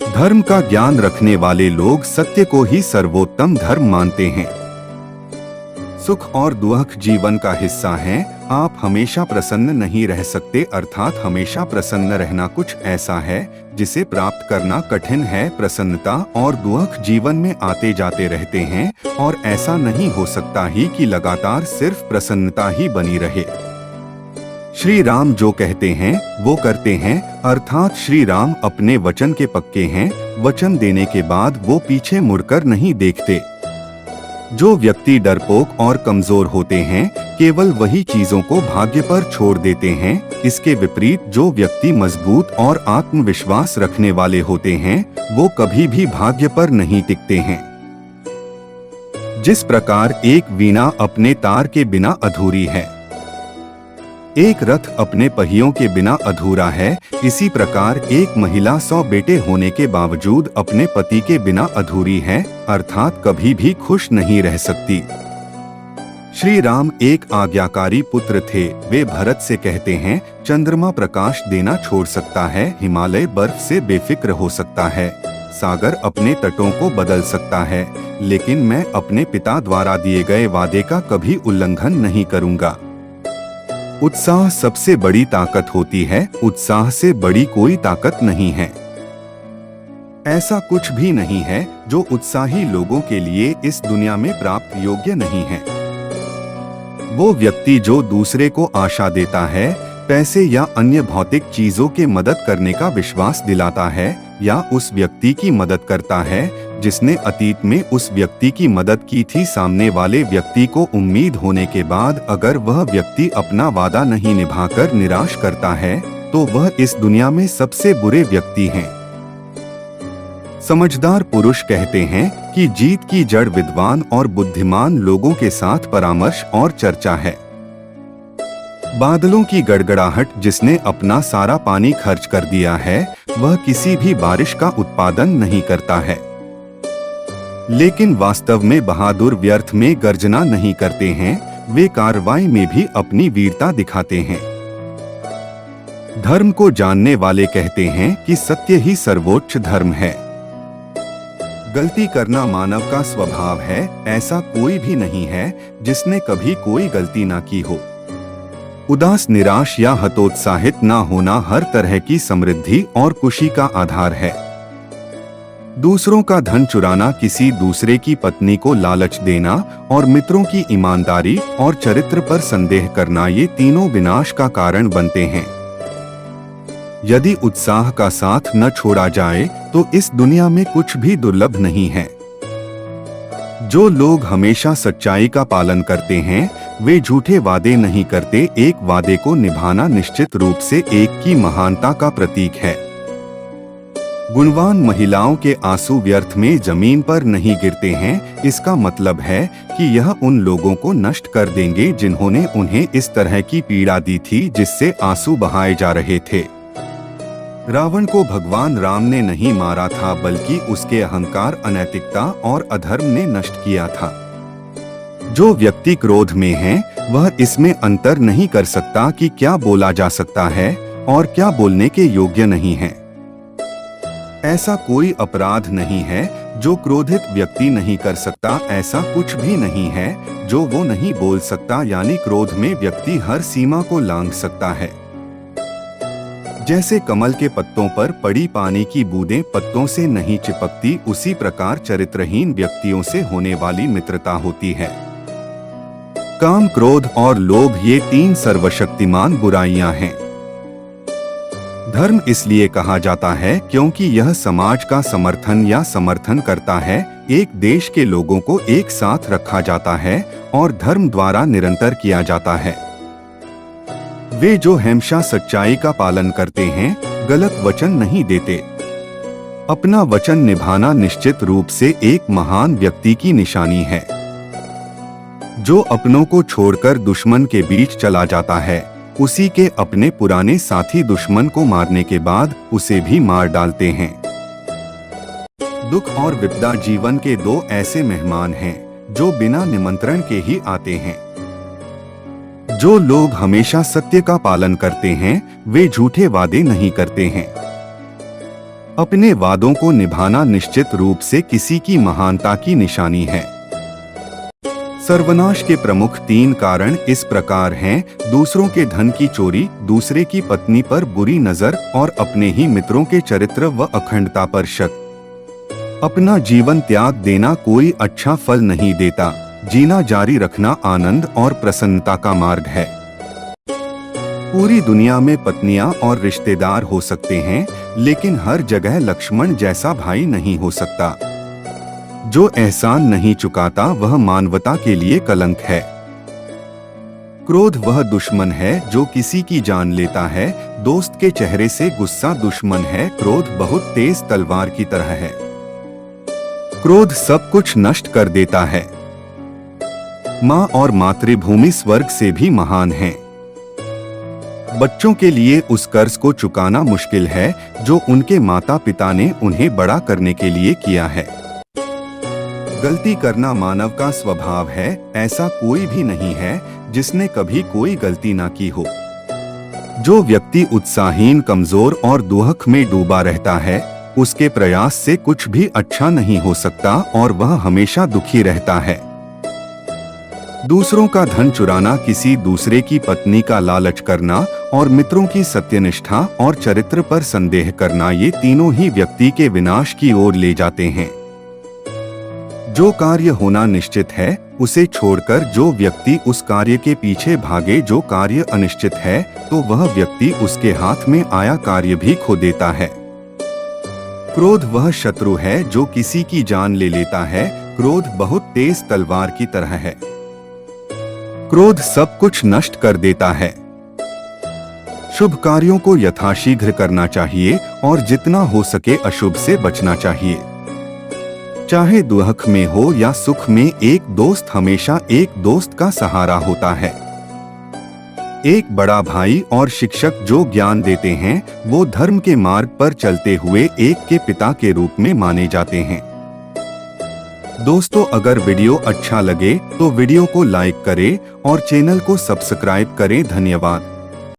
धर्म का ज्ञान रखने वाले लोग सत्य को ही सर्वोत्तम धर्म मानते हैं। सुख और दुख जीवन का हिस्सा हैं। आप हमेशा प्रसन्न नहीं रह सकते, अर्थात हमेशा प्रसन्न रहना कुछ ऐसा है जिसे प्राप्त करना कठिन है। प्रसन्नता और दुख जीवन में आते जाते रहते हैं और ऐसा नहीं हो सकता ही कि लगातार सिर्फ प्रसन्नता ही बनी रहे। श्री राम जो कहते हैं वो करते हैं, अर्थात श्री राम अपने वचन के पक्के हैं। वचन देने के बाद वो पीछे मुड़कर नहीं देखते। जो व्यक्ति डरपोक और कमजोर होते हैं केवल वही चीजों को भाग्य पर छोड़ देते हैं। इसके विपरीत जो व्यक्ति मजबूत और आत्मविश्वास रखने वाले होते हैं वो कभी भी भाग्य पर नहीं टिकते हैं। जिस प्रकार एक वीणा अपने तार के बिना अधूरी है, एक रथ अपने पहियों के बिना अधूरा है, इसी प्रकार एक महिला 100 बेटे होने के बावजूद अपने पति के बिना अधूरी है, अर्थात कभी भी खुश नहीं रह सकती। श्री राम एक आज्ञाकारी पुत्र थे। वे भरत से कहते हैं, चंद्रमा प्रकाश देना छोड़ सकता है, हिमालय बर्फ से बेफिक्र हो सकता है, सागर अपने तटों को बदल सकता है, लेकिन मैं अपने पिता द्वारा दिए गए वादे का कभी उल्लंघन नहीं करूंगा। उत्साह सबसे बड़ी ताकत होती है, उत्साह से बड़ी कोई ताकत नहीं है। ऐसा कुछ भी नहीं है जो उत्साही लोगों के लिए इस दुनिया में प्राप्त योग्य नहीं है। वो व्यक्ति जो दूसरे को आशा देता है, पैसे या अन्य भौतिक चीजों के मदद करने का विश्वास दिलाता है, या उस व्यक्ति की मदद करता है जिसने अतीत में उस व्यक्ति की मदद की थी। सामने वाले व्यक्ति को उम्मीद होने के बाद अगर वह व्यक्ति अपना वादा नहीं निभाकर निराश करता है तो वह इस दुनिया में सबसे बुरे व्यक्ति हैं। समझदार पुरुष कहते हैं कि जीत की जड़ विद्वान और बुद्धिमान लोगों के साथ परामर्श और चर्चा है। बादलों की गड़गड़ाहट जिसने अपना सारा पानी खर्च कर दिया है वह किसी भी बारिश का उत्पादन नहीं करता है। लेकिन वास्तव में बहादुर व्यर्थ में गर्जना नहीं करते हैं, वे कार्रवाई में भी अपनी वीरता दिखाते हैं। धर्म को जानने वाले कहते हैं कि सत्य ही सर्वोच्च धर्म है। गलती करना मानव का स्वभाव है, ऐसा कोई भी नहीं है जिसने कभी कोई गलती ना की हो। उदास, निराश या हतोत्साहित ना होना हर तरह की समृद्धि और खुशी का आधार है। दूसरों का धन चुराना, किसी दूसरे की पत्नी को लालच देना और मित्रों की ईमानदारी और चरित्र पर संदेह करना, ये तीनों विनाश का कारण बनते हैं। यदि उत्साह का साथ न छोड़ा जाए तो इस दुनिया में कुछ भी दुर्लभ नहीं है। जो लोग हमेशा सच्चाई का पालन करते हैं वे झूठे वादे नहीं करते। एक वादे को निभाना निश्चित रूप से एक की महानता का प्रतीक है। गुणवान महिलाओं के आंसू व्यर्थ में जमीन पर नहीं गिरते हैं। इसका मतलब है कि यह उन लोगों को नष्ट कर देंगे जिन्होंने उन्हें इस तरह की पीड़ा दी थी जिससे आंसू बहाए जा रहे थे। रावण को भगवान राम ने नहीं मारा था बल्कि उसके अहंकार, अनैतिकता और अधर्म ने नष्ट किया था। जो व्यक्ति क्रोध में है वह इसमें अंतर नहीं कर सकता कि क्या बोला जा सकता है और क्या बोलने के योग्य नहीं है। ऐसा कोई अपराध नहीं है जो क्रोधित व्यक्ति नहीं कर सकता। ऐसा कुछ भी नहीं है जो वो नहीं बोल सकता, यानी क्रोध में व्यक्ति हर सीमा को लांघ सकता है। जैसे कमल के पत्तों पर पड़ी पानी की बूंदें पत्तों से नहीं चिपकती, उसी प्रकार चरित्रहीन व्यक्तियों से होने वाली मित्रता होती है। काम, क्रोध और लोभ ये तीन सर्वशक्तिमान बुराइयां हैं। धर्म इसलिए कहा जाता है क्योंकि यह समाज का समर्थन करता है। एक देश के लोगों को एक साथ रखा जाता है और धर्म द्वारा निरंतर किया जाता है। वे जो हमेशा सच्चाई का पालन करते हैं, गलत वचन नहीं देते। अपना वचन निभाना निश्चित रूप से एक महान व्यक्ति की निशानी है। जो अपनों को छोड़कर दुश्मन के बीच चला जाता है, उसी के अपने पुराने साथी दुश्मन को मारने के बाद उसे भी मार डालते हैं। दुख और विपदा जीवन के दो ऐसे मेहमान हैं जो बिना निमंत्रण के ही आते हैं। जो लोग हमेशा सत्य का पालन करते हैं वे झूठे वादे नहीं करते हैं। अपने वादों को निभाना निश्चित रूप से किसी की महानता की निशानी है। सर्वनाश के प्रमुख 3 कारण इस प्रकार हैं: दूसरों के धन की चोरी, दूसरे की पत्नी पर बुरी नजर और अपने ही मित्रों के चरित्र व अखंडता पर शक। अपना जीवन त्याग देना कोई अच्छा फल नहीं देता। जीना जारी रखना आनंद और प्रसन्नता का मार्ग है। पूरी दुनिया में पत्नियां और रिश्तेदार हो सकते हैं, लेकिन हर जगह लक्ष्मण जैसा भाई नहीं हो सकता। जो एहसान नहीं चुकाता वह मानवता के लिए कलंक है। क्रोध वह दुश्मन है जो किसी की जान लेता है। दोस्त के चेहरे से गुस्सा दुश्मन है। क्रोध बहुत तेज तलवार की तरह है। क्रोध सब कुछ नष्ट कर देता है। माँ और मातृभूमि स्वर्ग से भी महान है। बच्चों के लिए उस कर्ज को चुकाना मुश्किल है जो उनके माता पिता ने उन्हें बड़ा करने के लिए किया है। गलती करना मानव का स्वभाव है। ऐसा कोई भी नहीं है जिसने कभी कोई गलती ना की हो। जो व्यक्ति उत्साहहीन, कमजोर और दुहक में डूबा रहता है, उसके प्रयास से कुछ भी अच्छा नहीं हो सकता और वह हमेशा दुखी रहता है। दूसरों का धन चुराना, किसी दूसरे की पत्नी का लालच करना और मित्रों की सत्यनिष्ठा और चरित्र पर संदेह करना, ये तीनों ही व्यक्ति के विनाश की ओर ले जाते हैं। जो कार्य होना निश्चित है उसे छोड़कर जो व्यक्ति उस कार्य के पीछे भागे, जो कार्य अनिश्चित है, तो वह व्यक्ति उसके हाथ में आया कार्य भी खो देता है। क्रोध वह शत्रु है जो किसी की जान ले लेता है। क्रोध बहुत तेज तलवार की तरह है। क्रोध सब कुछ नष्ट कर देता है। शुभ कार्यों को यथाशीघ्र करना चाहिए और जितना हो सके अशुभ से बचना चाहिए। चाहे दुख में हो या सुख में, एक दोस्त हमेशा एक दोस्त का सहारा होता है। एक बड़ा भाई और शिक्षक जो ज्ञान देते हैं, वो धर्म के मार्ग पर चलते हुए एक के पिता के रूप में माने जाते हैं। दोस्तों, अगर वीडियो अच्छा लगे तो वीडियो को लाइक करें और चैनल को सब्सक्राइब करें। धन्यवाद।